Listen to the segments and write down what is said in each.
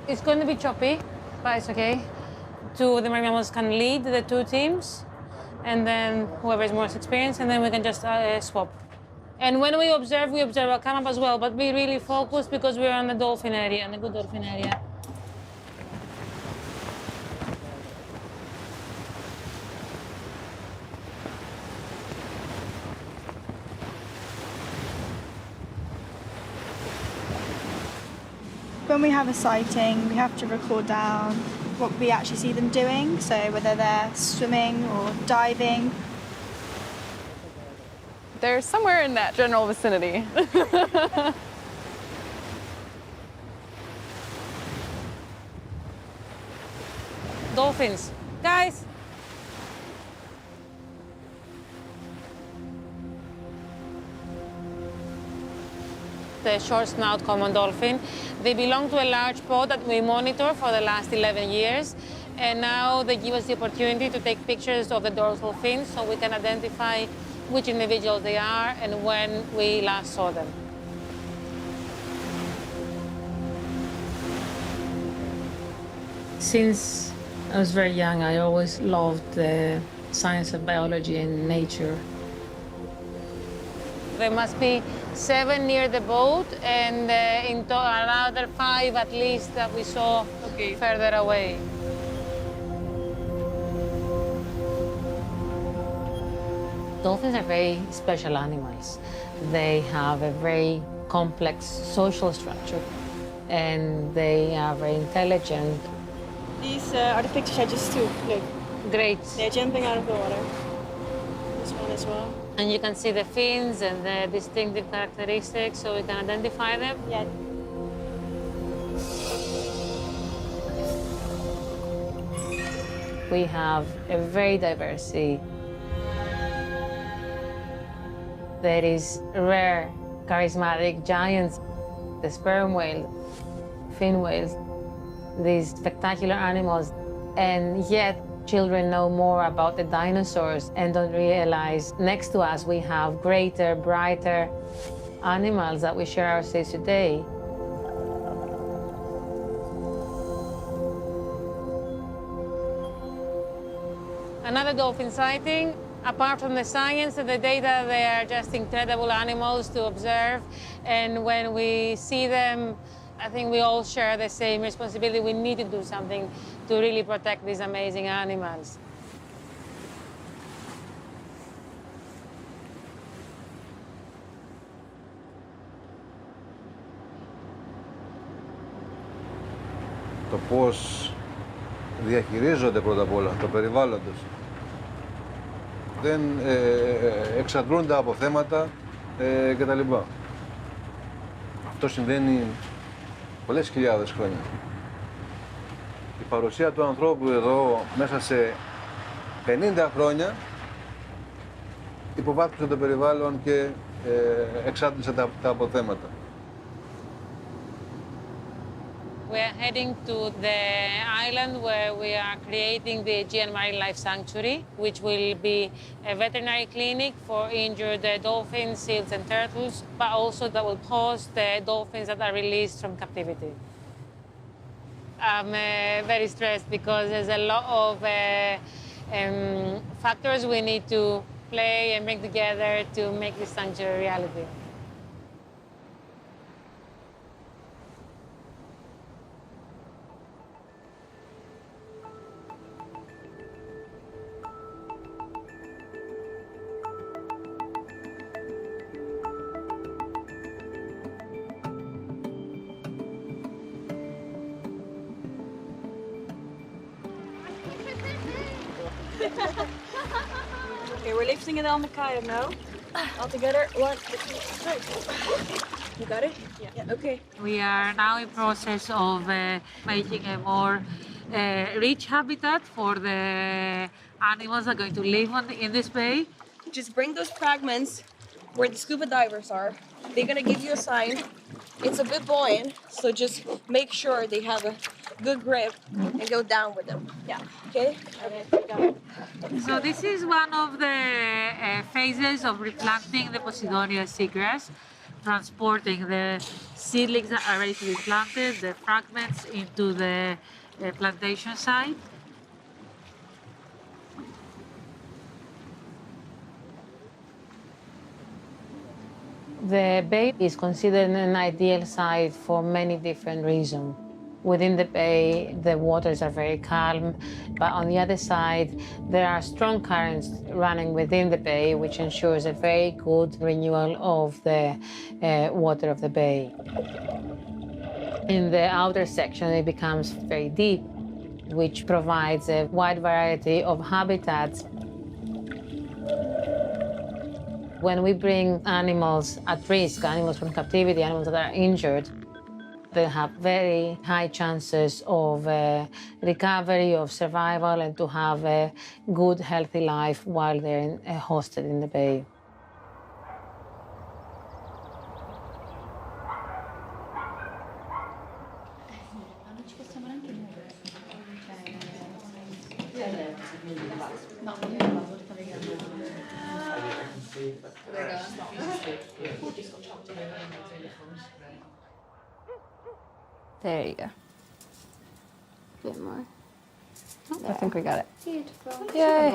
It's going to be choppy, but it's okay. Two of the marine mammals can lead the two teams, and then whoever is most experienced, and then we can just swap. And when we observe our come up as well, but be really focused because we're on the dolphin area, on the good dolphin area. When we have a sighting, we have to record down what we actually see them doing, so whether they're swimming or diving. They're somewhere in that general vicinity. Dolphins. Guys! The short snout common dolphin. They belong to a large pod that we monitor for the last 11 years. And now they give us the opportunity to take pictures of the dorsal fins so we can identify which individuals they are and when we last saw them. Since I was very young, I always loved the science of biology and nature. There must be 7 near the boat and another 5 at least that we saw further away. Dolphins are very special animals. They have a very complex social structure and they are very intelligent. These are the pictures I just took. Look. Great. They're jumping out of the water. This one as well. And you can see the fins and the distinctive characteristics, so we can identify them. Yeah. We have a very diverse sea. There is rare, charismatic giants, the sperm whale, fin whales, these spectacular animals, and yet children know more about the dinosaurs and don't realize next to us we have greater, brighter animals that we share our seas today. Another dolphin sighting. Apart from the science and the data, they are just incredible animals to observe. And when we see them, I think we all share the same responsibility. We need to do something to really protect these amazing animals. Το πώς διαχειρίζονται πρώτα απ' όλα το περιβάλλον τους. Δεν εξαντλούν τα αποθέματα κτλ. Αυτό συμβαίνει πολλές χιλιάδες χρόνια. Η παρουσία του ανθρώπου εδώ μέσα σε 50 χρόνια υποβάθμισε το περιβάλλον και εξάντλησε τα αποθέματα. We are heading to the island where we are creating the Aegean Marine Life Sanctuary, which will be a veterinary clinic for injured dolphins, seals, and turtles, but also that will host the dolphins that are released from captivity. I'm very stressed because there's a lot of factors we need to play and bring together to make this sanctuary a reality. Okay, we're lifting it on the kayak now. All together. 1, 2, 3. You got it? Yeah. Okay. We are now in process of making a more rich habitat for the animals that are going to live in this bay. Just bring those fragments where the scuba divers are. They're gonna give you a sign. It's a bit buoyant, so just make sure they have a good grip and go down with them. Yeah. Okay? Okay, got it. So this is one of the phases of replanting the Posidonia seagrass. transporting the seedlings that are ready to be planted, the fragments, into the plantation site. The bay is considered an ideal site for many different reasons. Within the bay, the waters are very calm, but on the other side, there are strong currents running within the bay, which ensures a very good renewal of the water of the bay. In the outer section, it becomes very deep, which provides a wide variety of habitats. When we bring animals at risk, animals from captivity, animals that are injured, they have very high chances of recovery, of survival, and to have a good, healthy life while they're hosted in the bay. There you go. Bit more. I think we got it. Beautiful. Yay.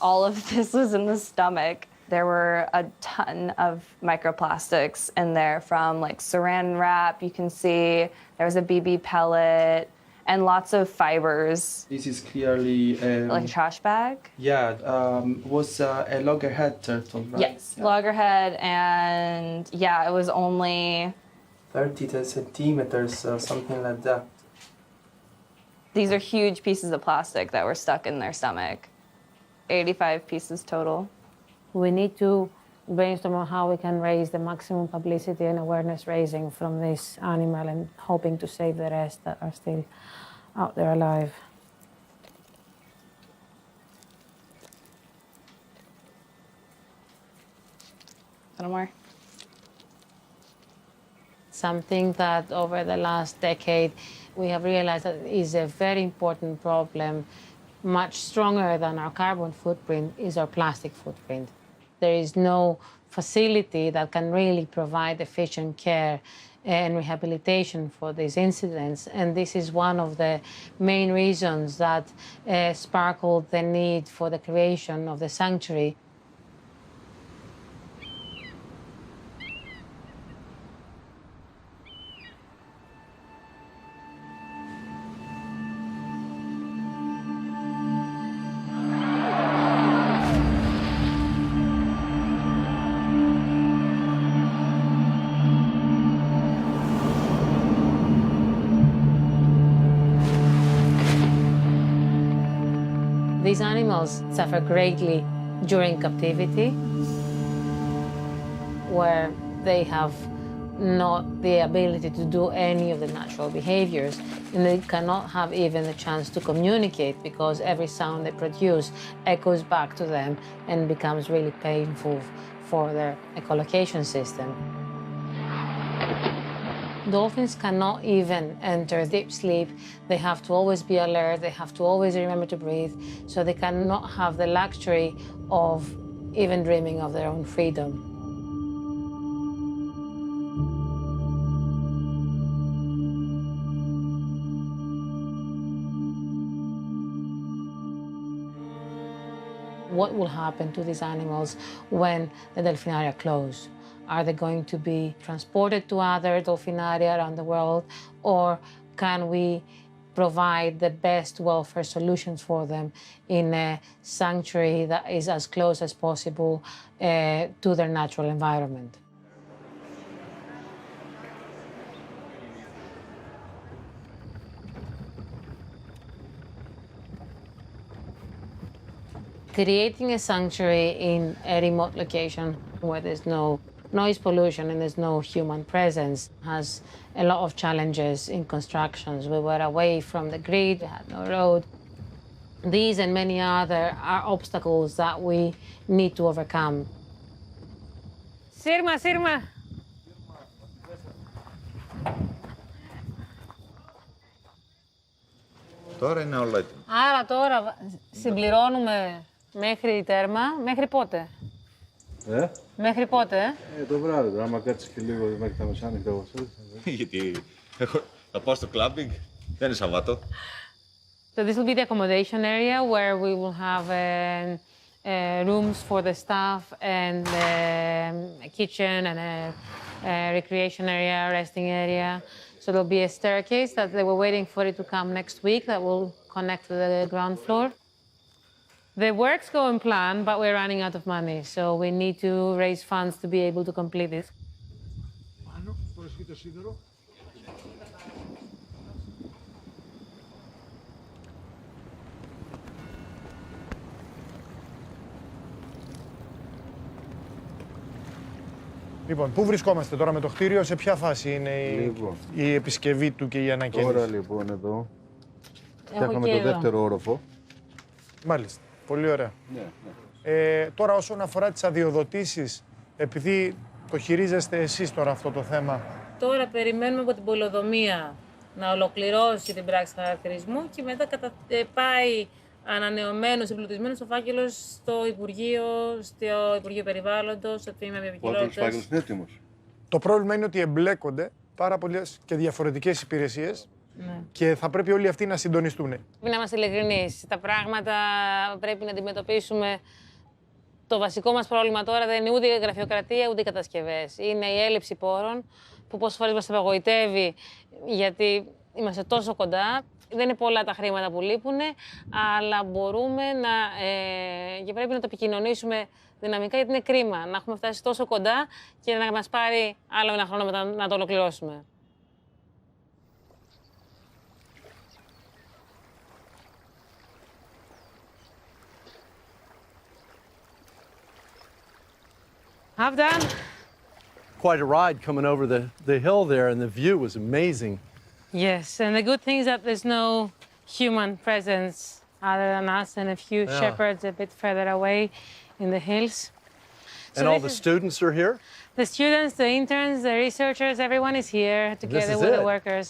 All of this was in the stomach. There were a ton of microplastics in there from like saran wrap, you can see. There was a BB pellet and lots of fibers. This is clearly Like a trash bag? was a loggerhead turtle, right? Yes, loggerhead, and yeah, it was only 30 centimeters, something like that. these are huge pieces of plastic that were stuck in their stomach. 85 pieces total. We need to brainstorm on how we can raise the maximum publicity and awareness raising from this animal and hoping to save the rest that are still out there alive. A little more. Something that over the last decade we have realized that is a very important problem, much stronger than our carbon footprint, is our plastic footprint. There is no facility that can really provide efficient care and rehabilitation for these incidents. And this is one of the main reasons that sparkled the need for the creation of the sanctuary. These animals suffer greatly during captivity, where they have not the ability to do any of the natural behaviors, and they cannot have even the chance to communicate because every sound they produce echoes back to them and becomes really painful for their echolocation system. Dolphins cannot even enter deep sleep. They have to always be alert. They have to always remember to breathe. So they cannot have the luxury of even dreaming of their own freedom. What will happen to these animals when the delphinaria close? Are they going to be transported to other delphinaria around the world, or can we provide the best welfare solutions for them in a sanctuary that is as close as possible to their natural environment? Creating a sanctuary in a remote location where there's no noise pollution and there's no human presence has a lot of challenges in constructions. We were away from the grid, we had no road. These and many other are obstacles that we need to overcome. Sirma, Sirma! Τώρα είναι όλα έτοιμα. Άρα τώρα συμπληρώνουμε μέχρι τέρμα, μέχρι πότε? Μέχρι πότε? Το βράδυ, άμα κάτσεις και λίγο μέχρι τα μεσάνυχτα εγώ θέλω. Γιατί θα πάω στο κλάμπινγκ, δεν είναι Σαββάτο. So this will be the accommodation area where we will have rooms for the staff and a kitchen and a recreation area, resting area. So there'll be a staircase that they were waiting for it to come next week that will connect to the ground floor. The works go in plan, but we're running out of money, so we need to raise funds to be able to complete it. Πάνω, φορεσχεί το σίδερο. Λοιπόν, πού βρισκόμαστε τώρα με το κτίριο, σε ποια φάση είναι η επισκευή του και η ανακαίνιση? Τώρα λοιπόν εδώ φτιάχναμε το δεύτερο όροφο. Μάλιστα, πολύ ωραία. Ναι. Τώρα όσον αφορά τις αδειοδοτήσεις, επειδή το χειρίζεστε εσείς τώρα αυτό το θέμα. Τώρα περιμένουμε από την πολεοδομία να ολοκληρώσει την πράξη χαρακτηρισμού και μετά πάει ανανεωμένος, εμπλουτισμένος ο φάκελος στο Υπουργείο Περιβάλλοντος, στο Τμήμα Βιοποικιλότητας. Ο φάκελος είναι έτοιμος. Το πρόβλημα είναι ότι εμπλέκονται πάρα πολλές και διαφορετικές υπηρεσίες και θα πρέπει όλοι αυτοί να συντονιστούν. Πρέπει να είμαστε ειλικρινείς. Τα πράγματα πρέπει να αντιμετωπίσουμε. Το βασικό μας πρόβλημα τώρα δεν είναι ούτε η γραφειοκρατία ούτε οι κατασκευές. Είναι η έλλειψη πόρων που πόσες φορές μας απογοητεύει γιατί είμαστε τόσο κοντά. Δεν είναι πολλά τα χρήματα που λείπουν, αλλά μπορούμε και πρέπει να το επικοινωνήσουμε δυναμικά γιατί είναι κρίμα να έχουμε φτάσει τόσο κοντά και να μας πάρει άλλο ένα χρόνο μετά να το ολοκληρώσουμε. Half done. Quite a ride coming over the hill there, and the view was amazing. Yes, and the good thing is that there's no human presence other than us and a few shepherds a bit further away in the hills. And all the students are here? The students, the interns, the researchers, everyone is here together with the workers.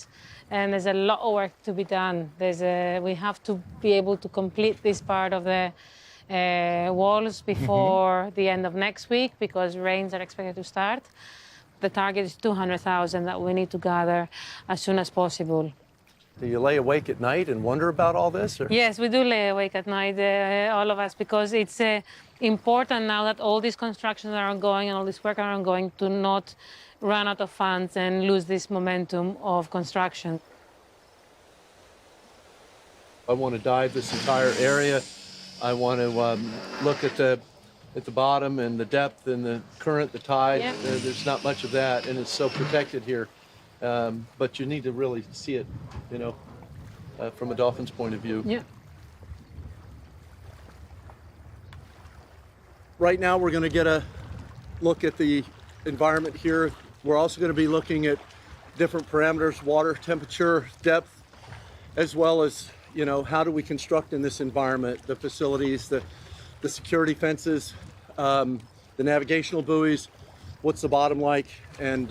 And there's a lot of work to be done. We have to be able to complete this part of the walls before the end of next week because rains are expected to start. The target is 200,000 that we need to gather as soon as possible. Do you lay awake at night and wonder about all this? Or? Yes, we do lay awake at night, all of us, because it's important now that all these constructions are ongoing and all this work are ongoing to not run out of funds and lose this momentum of construction. I want to dive this entire area. I want to look at the bottom and the depth and the current, the tide. Yep. There's not much of that, and it's so protected here. But you need to really see it, from a dolphin's point of view. Yeah. Right now, we're going to get a look at the environment here. We're also going to be looking at different parameters, water temperature, depth, as well as, how do we construct in this environment, the facilities, the security fences, the navigational buoys, what's the bottom like, and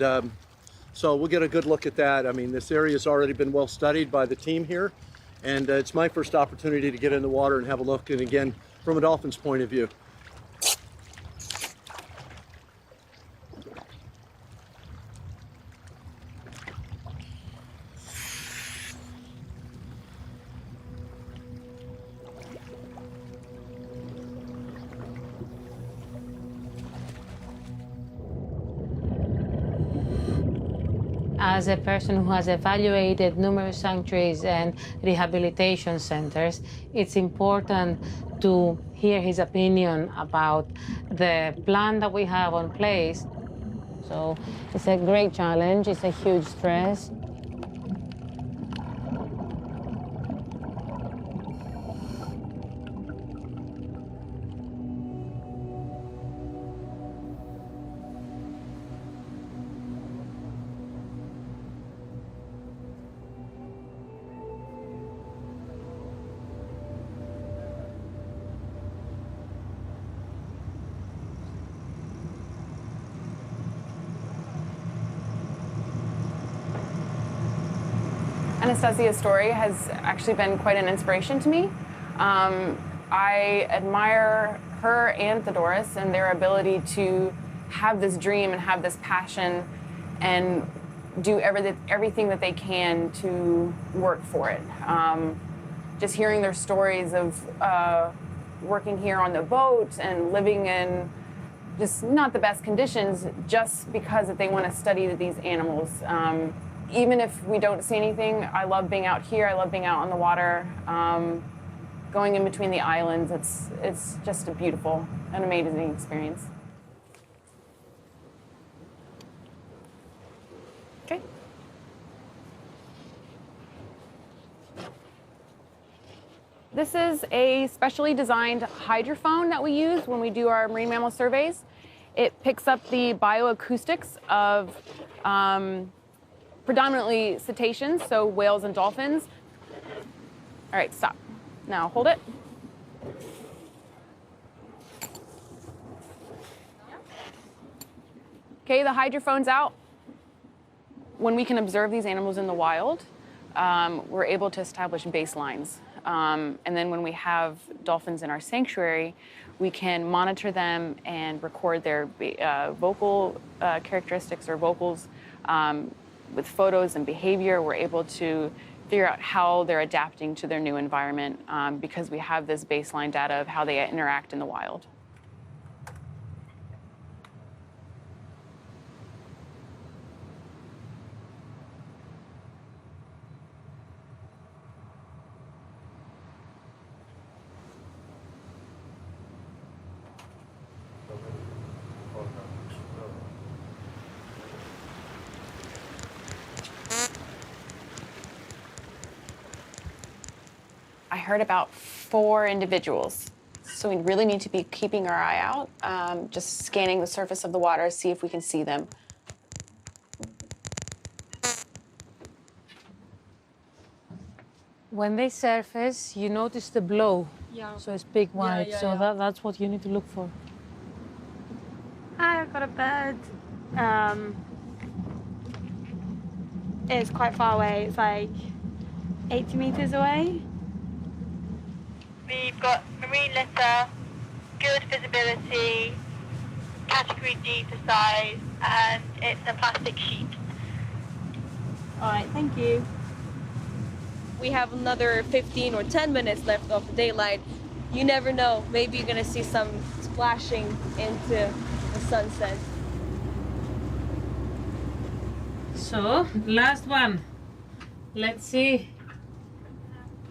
so we'll get a good look at that. I mean, this area has already been well studied by the team here, and it's my first opportunity to get in the water and have a look, and again, from a dolphin's point of view. As a person who has evaluated numerous sanctuaries and rehabilitation centers, it's important to hear his opinion about the plan that we have on place. So it's a great challenge, it's a huge stress. Anastasia's story has actually been quite an inspiration to me. I admire her and Theodorus and their ability to have this dream and have this passion and do everything that they can to work for it. Just hearing their stories of working here on the boat and living in just not the best conditions just because that they want to study these animals. Even if we don't see anything, I love being out here. I love being out on the water, going in between the islands. It's just a beautiful and amazing experience. Okay. This is a specially designed hydrophone that we use when we do our marine mammal surveys. It picks up the bioacoustics of predominantly cetaceans, so whales and dolphins. All right, stop. Now hold it. Okay, the hydrophone's out. When we can observe these animals in the wild, we're able to establish baselines. And then when we have dolphins in our sanctuary, we can monitor them and record their vocal characteristics or vocals with photos and behavior. We're able to figure out how they're adapting to their new environment because we have this baseline data of how they interact in the wild. I heard about 4 individuals. So we really need to be keeping our eye out, just scanning the surface of the water, see if we can see them. When they surface, you notice the blow. Yeah. So it's big white. yeah, so yeah. that's what you need to look for. Hi, I've got a bird. It's quite far away. It's like 80 meters away. We've got marine litter, good visibility, category D for size, and it's a plastic sheet. All right, thank you. We have another 15 or 10 minutes left of the daylight. You never know. Maybe you're gonna see some splashing into the sunset. So, last one. Let's see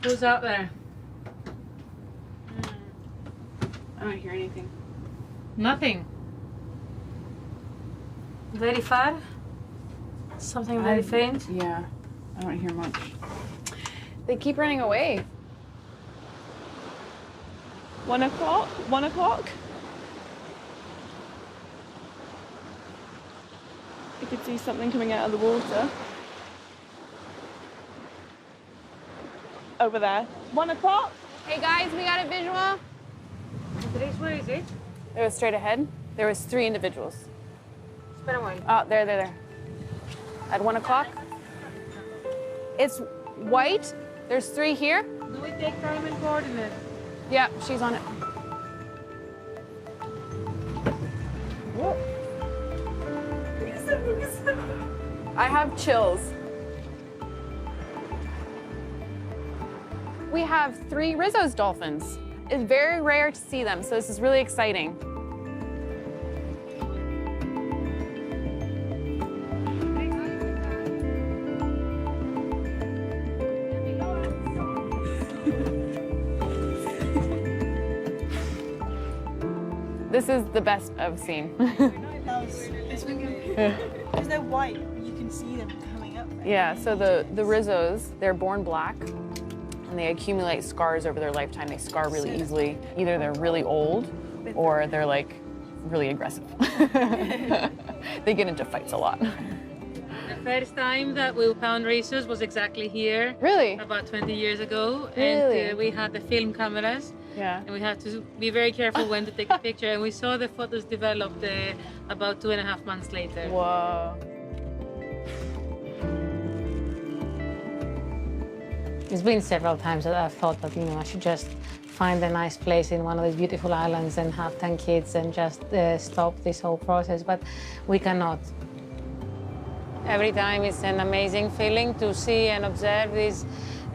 who's out there. I don't hear anything. Nothing. Very far? Something very faint? Yeah, I don't hear much. They keep running away. 1 o'clock? 1 o'clock? You could see something coming out of the water. Over there. 1 o'clock? Hey guys, we got a visual. Where is it? It was straight ahead. There was 3 individuals. Espera un momento. Oh, there. At 1 o'clock. It's white. There's 3 here. Do we take time and coordinate? Yeah, she's on it. I have chills. We have 3 Rizzo's dolphins. It's very rare to see them, so this is really exciting. This is the best I've seen. Because they're white, you can see them coming up. Yeah, so the Rizzos, they're born black, and they accumulate scars over their lifetime. They scar really easily. Either they're really old, or they're like really aggressive. They get into fights a lot. The first time that we found Rizos was exactly here. Really? About 20 years ago. Really? And we had the film cameras. Yeah. And we had to be very careful when to take a picture. And we saw the photos developed about 2.5 months later. Whoa. It's been several times that I've thought that, I should just find a nice place in one of these beautiful islands and have 10 kids and just stop this whole process, but we cannot. Every time it's an amazing feeling to see and observe these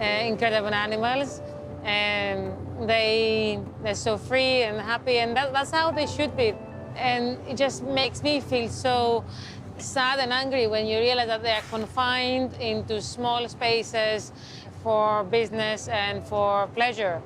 incredible animals. And they're so free and happy, and that's how they should be. And it just makes me feel so sad and angry when you realize that they are confined into small spaces for business and for pleasure.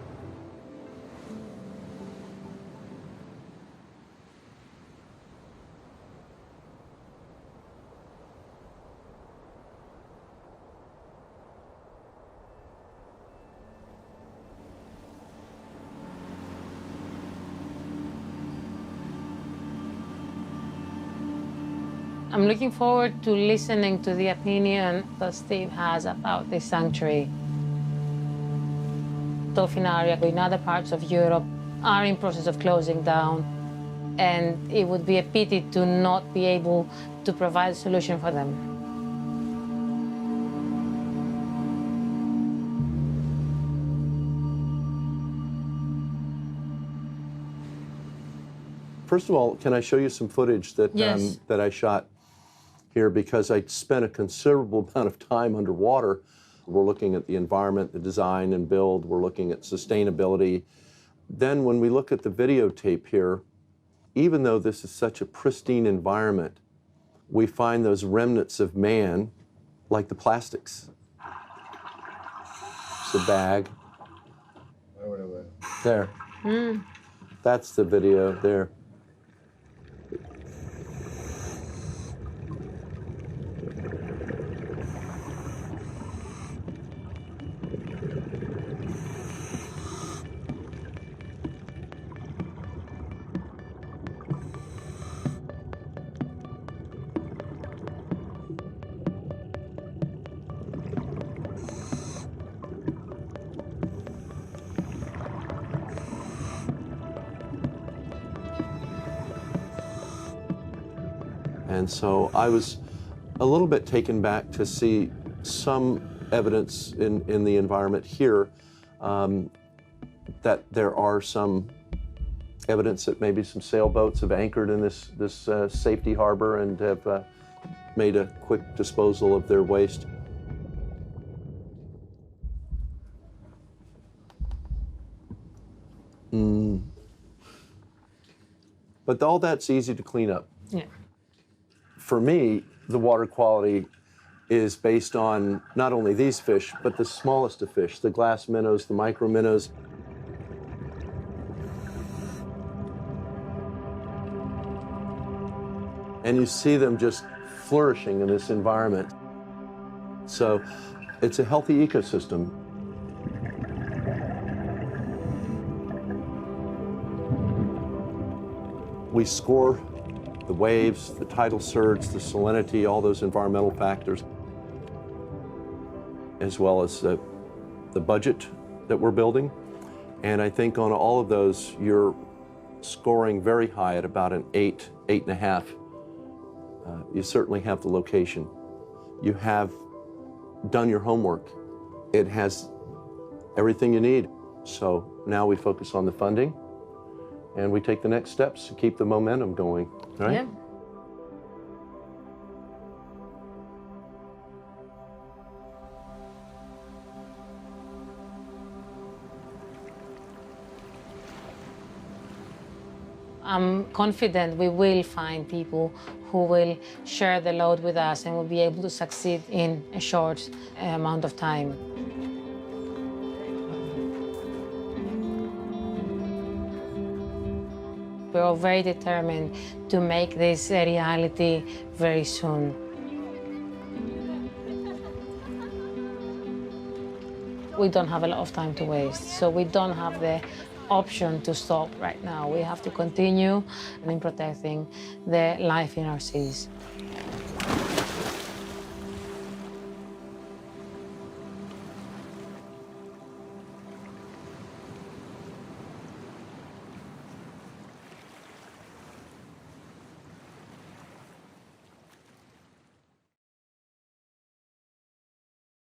I'm looking forward to listening to the opinion that Steve has about this sanctuary. Dolphinaria in other parts of Europe are in process of closing down, and it would be a pity to not be able to provide a solution for them. First of all, can I show you some footage that, Yes. that I shot here, because I spent a considerable amount of time underwater. We're looking at the environment, the design and build. We're looking at sustainability. Then when we look at the videotape here, even though this is such a pristine environment, we find those remnants of man, like the plastics. It's a bag. There. That's the video there. And so I was a little bit taken back to see some evidence in the environment here that there are some evidence that maybe some sailboats have anchored in this safety harbor and have made a quick disposal of their waste. But all that's easy to clean up. Yeah. For me, the water quality is based on not only these fish, but the smallest of fish, the glass minnows, the micro minnows. And you see them just flourishing in this environment. So it's a healthy ecosystem. We score the waves, the tidal surge, the salinity, all those environmental factors, as well as the budget that we're building. And I think on all of those, you're scoring very high at about an 8, 8.5. You certainly have the location. You have done your homework. It has everything you need. So now we focus on the funding, and we take the next steps to keep the momentum going, right? Yeah. I'm confident we will find people who will share the load with us and will be able to succeed in a short amount of time. We're all very determined to make this a reality very soon. We don't have a lot of time to waste, so we don't have the option to stop right now. We have to continue in protecting the life in our seas.